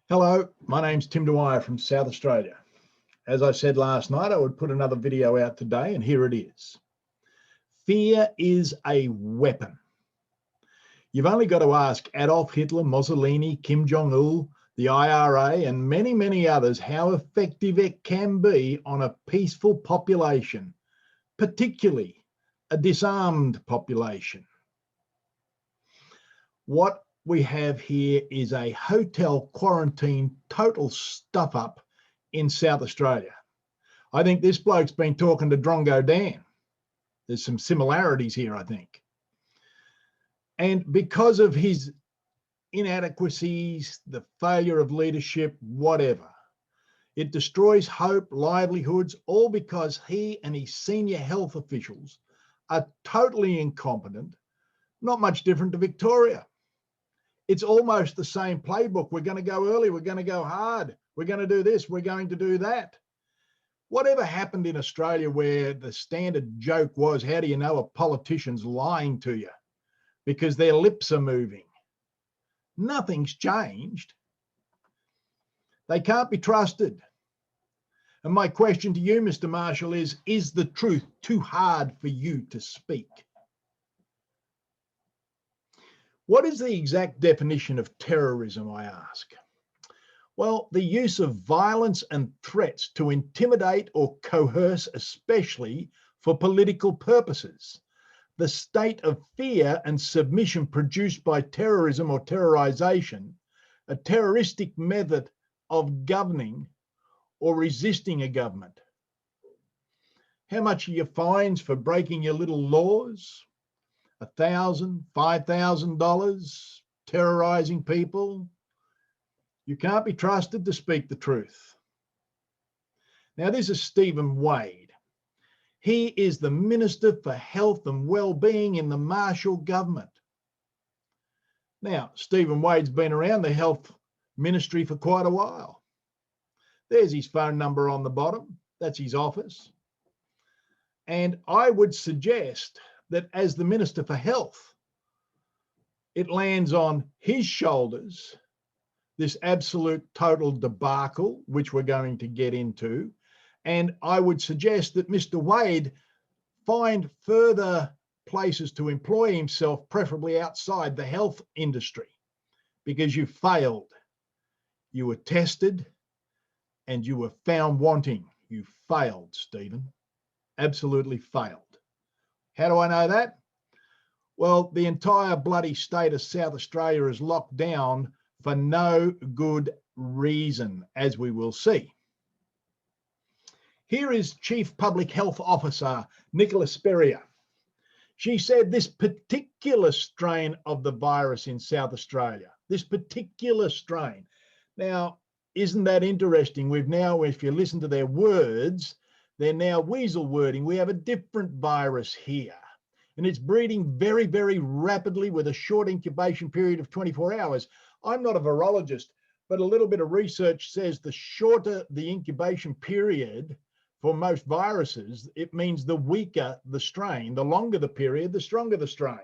Hello, my name's Tim Dwyer from South Australia. As I said last night, I would put another video out today, and here it is. Fear is a weapon. You've only got to ask Adolf Hitler, Mussolini, Kim Jong-il, the IRA, and many, many others how effective it can be on a peaceful population, particularly a disarmed population. What we have here is a hotel quarantine total stuff up in South Australia. I think this bloke's been talking to Drongo Dan. There's some similarities here, I think. And because of his inadequacies, the failure of leadership, whatever, it destroys hope, livelihoods, all because he and his senior health officials are totally incompetent, not much different to Victoria. It's almost the same playbook. We're going to go early. We're going to go hard. We're going to do this. We're going to do that. Whatever happened in Australia where the standard joke was, how do you know a politician's lying to you? Because their lips are moving. Nothing's changed. They can't be trusted. And my question to you, Mr. Marshall, is the truth too hard for you to speak? What is the exact definition of terrorism, I ask? Well, the use of violence and threats to intimidate or coerce, especially for political purposes. The state of fear and submission produced by terrorism or terrorization, a terroristic method of governing or resisting a government. How much are your fines for breaking your little laws? $1,000, $5,000, terrorizing people. You can't be trusted to speak the truth. Now, this is Stephen Wade. He is the Minister for Health and Wellbeing in the Marshall government. Now, Stephen Wade's been around the health ministry for quite a while. There's his phone number on the bottom. That's his office. And I would suggest that as the Minister for Health, it lands on his shoulders, this absolute total debacle, which we're going to get into. And I would suggest that Mr. Wade find further places to employ himself, preferably outside the health industry, because you failed. You were tested and you were found wanting. You failed, Stephen. Absolutely failed. How do I know that? Well, the entire bloody state of South Australia is locked down for no good reason, as we will see. Here is Chief Public Health Officer Nicola Spurrier. She said this particular strain of the virus in South Australia, this particular strain. Now, isn't that interesting? We've now, if you listen to their words, they're now weasel wording. We have a different virus here. And it's breeding very, very rapidly with a short incubation period of 24 hours. I'm not a virologist, but a little bit of research says the shorter the incubation period for most viruses, it means the weaker the strain. The longer the period, the stronger the strain.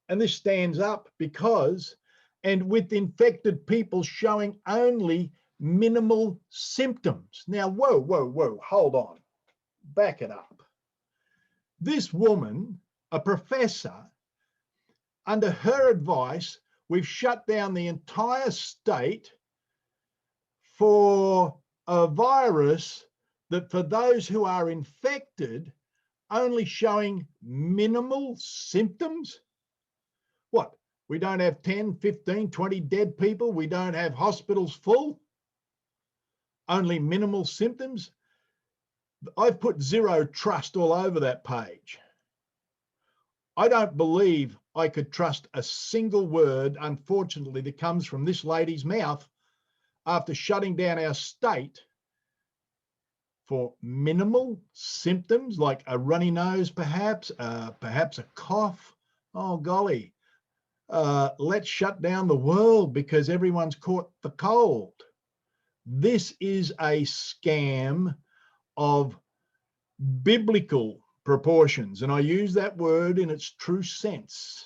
And this stands up because, and with infected people showing only minimal symptoms. Now, whoa, hold on. Back it up. This woman, a professor, under her advice, we've shut down the entire state for a virus that for those who are infected, only showing minimal symptoms? What? We don't have 10, 15, 20 dead people? We don't have hospitals full? Only minimal symptoms? I've put zero trust all over that page. I don't believe I could trust a single word, unfortunately, that comes from this lady's mouth after shutting down our state for minimal symptoms like a runny nose, perhaps a cough. Oh, golly, let's shut down the world because everyone's caught the cold. This is a scam of biblical proportions, and I use that word in its true sense.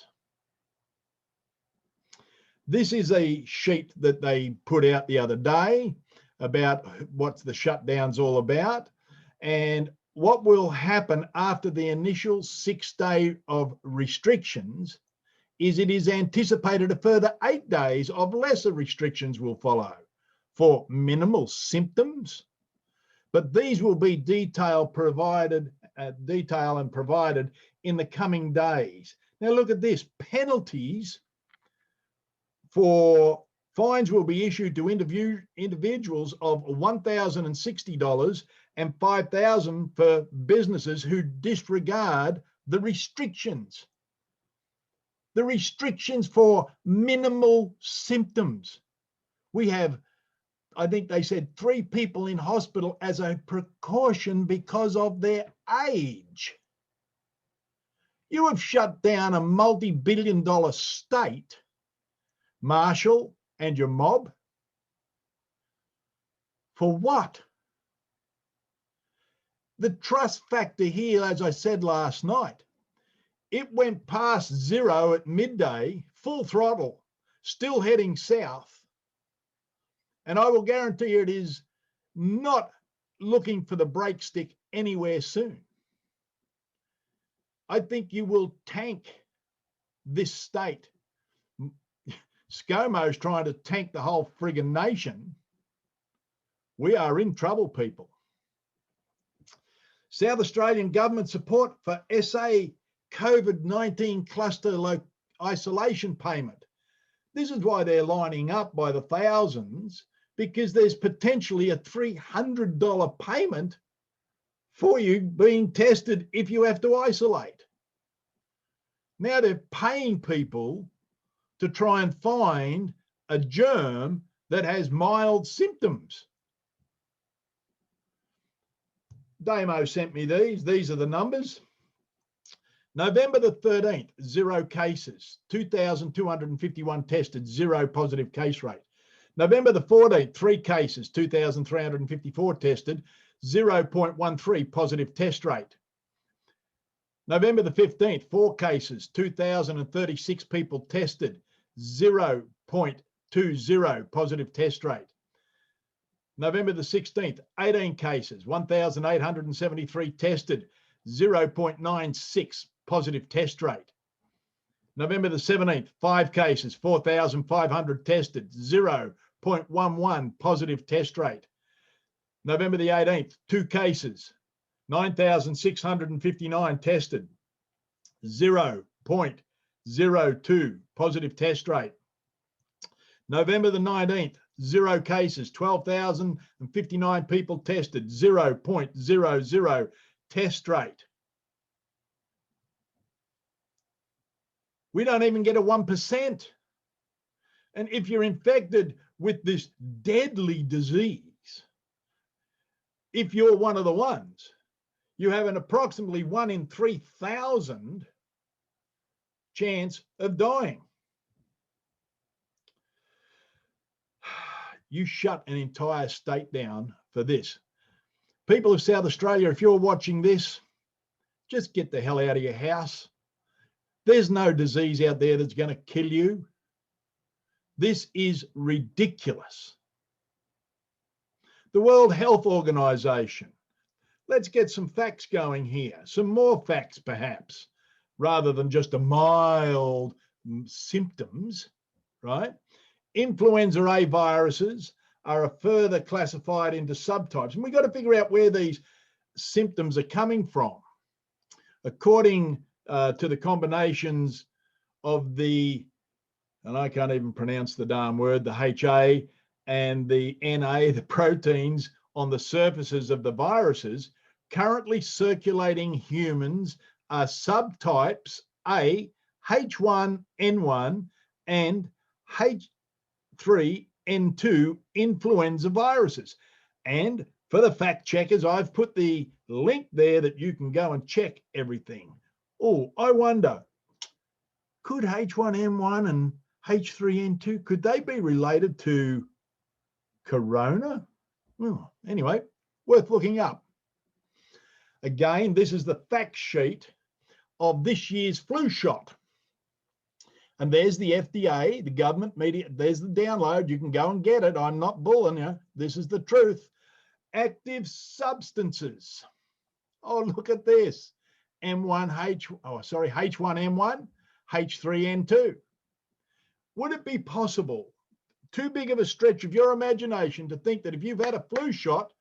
This is a sheet that they put out the other day about what the shutdown's all about and what will happen after the initial 6 days of restrictions. Is it is anticipated a further 8 days of lesser restrictions will follow for minimal symptoms, but these will be detail and provided in the coming days. Now look at this, penalties for fines will be issued to individuals of $1,060 and $5,000 for businesses who disregard the restrictions. The restrictions for minimal symptoms. We have, I think they said, 3 people in hospital as a precaution because of their age. You have shut down a multi-billion-dollar state, Marshall and your mob. For what? The trust factor here, as I said last night, it went past 0 at midday, full throttle, still heading south. And I will guarantee you it is not looking for the brake stick anywhere soon. I think you will tank this state. ScoMo's trying to tank the whole friggin' nation. We are in trouble, people. South Australian government support for SA COVID-19 cluster isolation payment. This is why they're lining up by the thousands, because there's potentially a $300 payment for you being tested if you have to isolate. Now they're paying people to try and find a germ that has mild symptoms. Damo sent me these. These are the numbers. November the 13th, 0 cases, 2,251 tested, 0 positive case rate. November the 14th, 3 cases, 2,354 tested, 0.13 positive test rate. November the 15th, 4 cases, 2,036 people tested, 0.20 positive test rate. November the 16th, 18 cases, 1,873 tested, 0.96 positive test rate. November the 17th, 5 cases, 4,500 tested, 0.11 positive test rate. November the 18th, 2 cases, 9,659 tested, 0.02 positive test rate. November the 19th, 0 cases, 12,059 people tested, 0.00 test rate. We don't even get a 1%. And if you're infected with this deadly disease, if you're one of the ones, you have an approximately 1 in 3,000 chance of dying. You shut an entire state down for this. People of South Australia, if you're watching this, just get the hell out of your house. There's no disease out there that's going to kill you. This is ridiculous. The World Health Organization. Let's get some facts going here. Some more facts, perhaps, rather than just a mild symptoms, right? Influenza A viruses are further classified into subtypes. And we've got to figure out where these symptoms are coming from. According to the combinations of the, and I can't even pronounce the darn word, the HA and the NA, the proteins on the surfaces of the viruses currently circulating humans are subtypes A, H1N1 and H3N2 influenza viruses. And for the fact checkers, I've put the link there that you can go and check everything. Oh, I wonder, could H1N1 and H3N2, could they be related to corona? Oh, anyway, worth looking up. Again, this is the fact sheet of this year's flu shot. And there's the FDA, the government media. There's the download. You can go and get it. I'm not bullying you. This is the truth. Active substances. Oh, look at this. H1N1, H3N2. Would it be possible, too big of a stretch of your imagination, to think that if you've had a flu shot,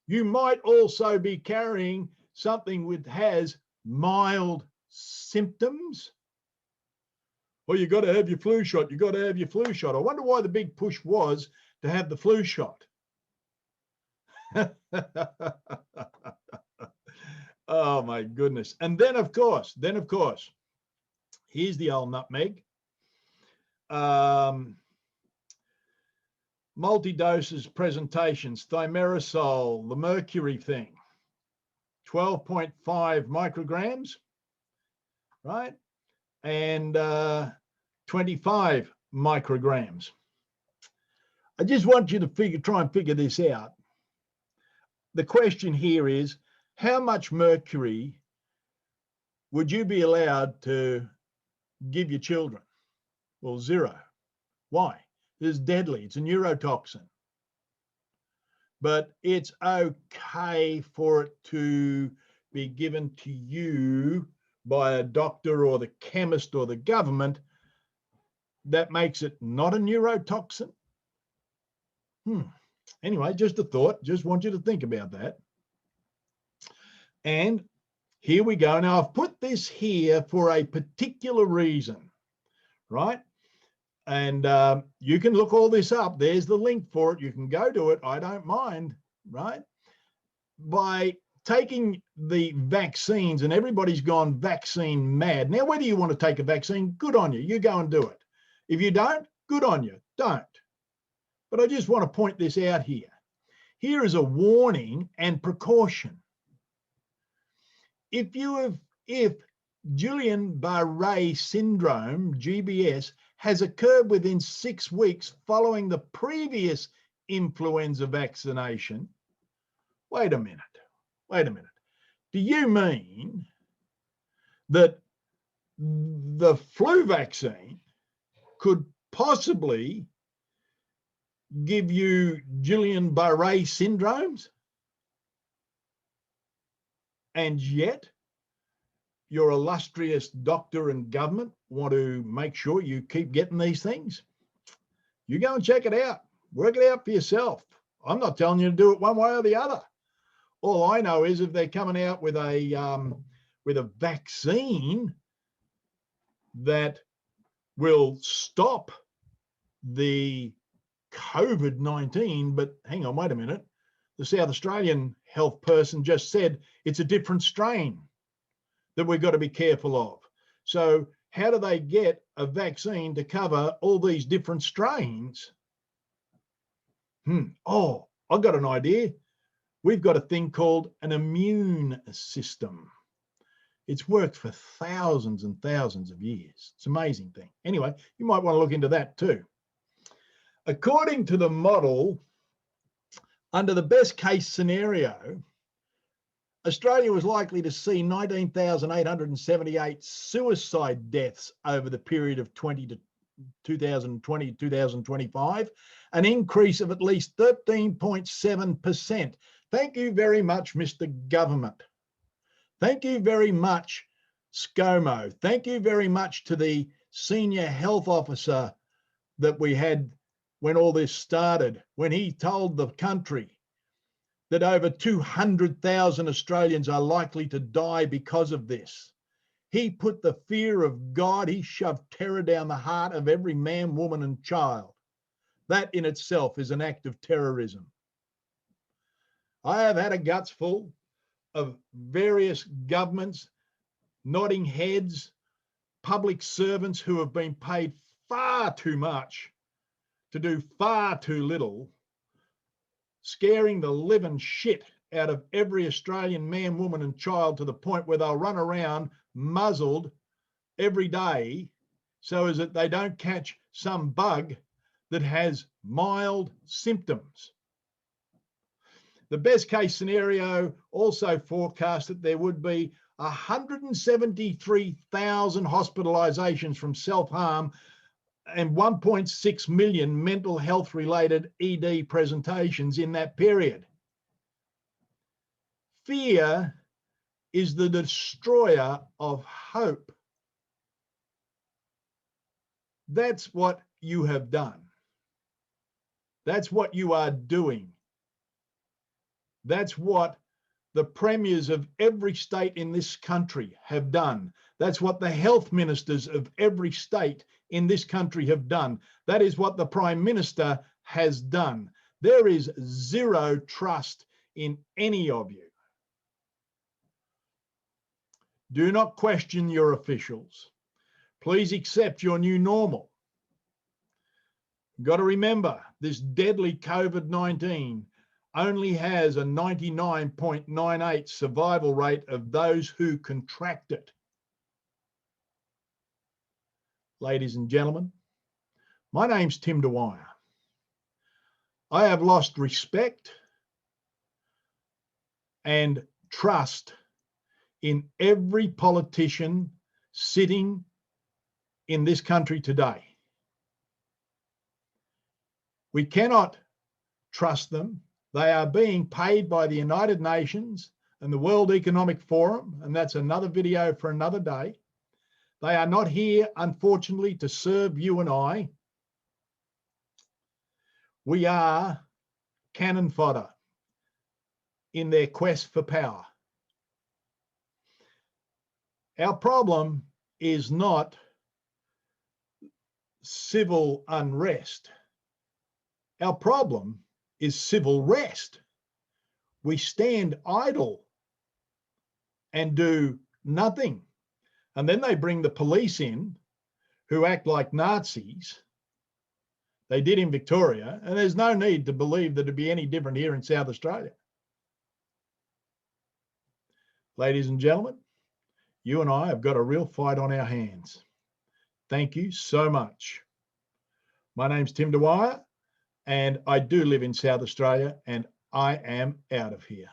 you might also be carrying something which has mild symptoms? Well, you got to have your flu shot. You got to have your flu shot. I wonder why the big push was to have the flu shot. Oh my goodness. And then of course, here's the old nutmeg. Multi-doses presentations, thimerosal, the mercury thing, 12.5 micrograms, right? And 25 micrograms. I just want you to try and figure this out. The question here is, how much mercury would you be allowed to give your children? Well, 0. Why? It's deadly. It's a neurotoxin. But it's okay for it to be given to you by a doctor or the chemist or the government. That makes it not a neurotoxin. Anyway, just a thought. Just want you to think about that. And here we go. Now, I've put this here for a particular reason, right? And you can look all this up. There's the link for it. You can go to it. I don't mind, right? By taking the vaccines, and everybody's gone vaccine mad. Now, whether you want to take a vaccine, good on you. You go and do it. If you don't, good on you. Don't. But I just want to point this out here. Here is a warning and precaution. If Guillain-Barré syndrome, GBS, has occurred within 6 weeks following the previous influenza vaccination, wait a minute. Do you mean that the flu vaccine could possibly give you Guillain-Barré syndromes? And yet, your illustrious doctor and government want to make sure you keep getting these things? You go and check it out. Work it out for yourself. I'm not telling you to do it one way or the other. All I know is if they're coming out with a vaccine that will stop the COVID-19, but hang on, wait a minute. The South Australian health person just said it's a different strain that we've got to be careful of. So how do they get a vaccine to cover all these different strains? Oh, I've got an idea. We've got a thing called an immune system. It's worked for thousands and thousands of years. It's an amazing thing. Anyway, you might want to look into that too. According to the model, under the best case scenario, Australia was likely to see 19,878 suicide deaths over the period of 2020 to 2025, an increase of at least 13.7%. Thank you very much, Mr. Government. Thank you very much, ScoMo. Thank you very much to the senior health officer that we had when all this started, when he told the country that over 200,000 Australians are likely to die because of this. He put the fear of God, he shoved terror down the heart of every man, woman, and child. That in itself is an act of terrorism. I have had a guts full of various governments, nodding heads, public servants who have been paid far too much to do far too little, scaring the living shit out of every Australian man, woman, and child to the point where they'll run around muzzled every day so as that they don't catch some bug that has mild symptoms. The best case scenario also forecast that there would be 173,000 hospitalizations from self-harm and 1.6 million mental health related ED presentations in that period. Fear is the destroyer of hope. That's what you have done. That's what you are doing. That's what the premiers of every state in this country have done. That's what the health ministers of every state in this country have done. That is what the Prime Minister has done. There is zero trust in any of you. Do not question your officials. Please accept your new normal. You've got to remember, this deadly COVID-19 only has a 99.98 survival rate of those who contract it. Ladies and gentlemen, my name's Tim Dwyer. I have lost respect and trust in every politician sitting in this country today. We cannot trust them. They are being paid by the United Nations and the World Economic Forum, and that's another video for another day. They are not here, unfortunately, to serve you and I. We are cannon fodder in their quest for power. Our problem is not civil unrest. Our problem is civil rest. We stand idle and do nothing. And then they bring the police in who act like Nazis. They did in Victoria, and there's no need to believe that it'd be any different here in South Australia. Ladies and gentlemen, you and I have got a real fight on our hands. Thank you so much. My name's Tim Dwyer, and I do live in South Australia, and I am out of here.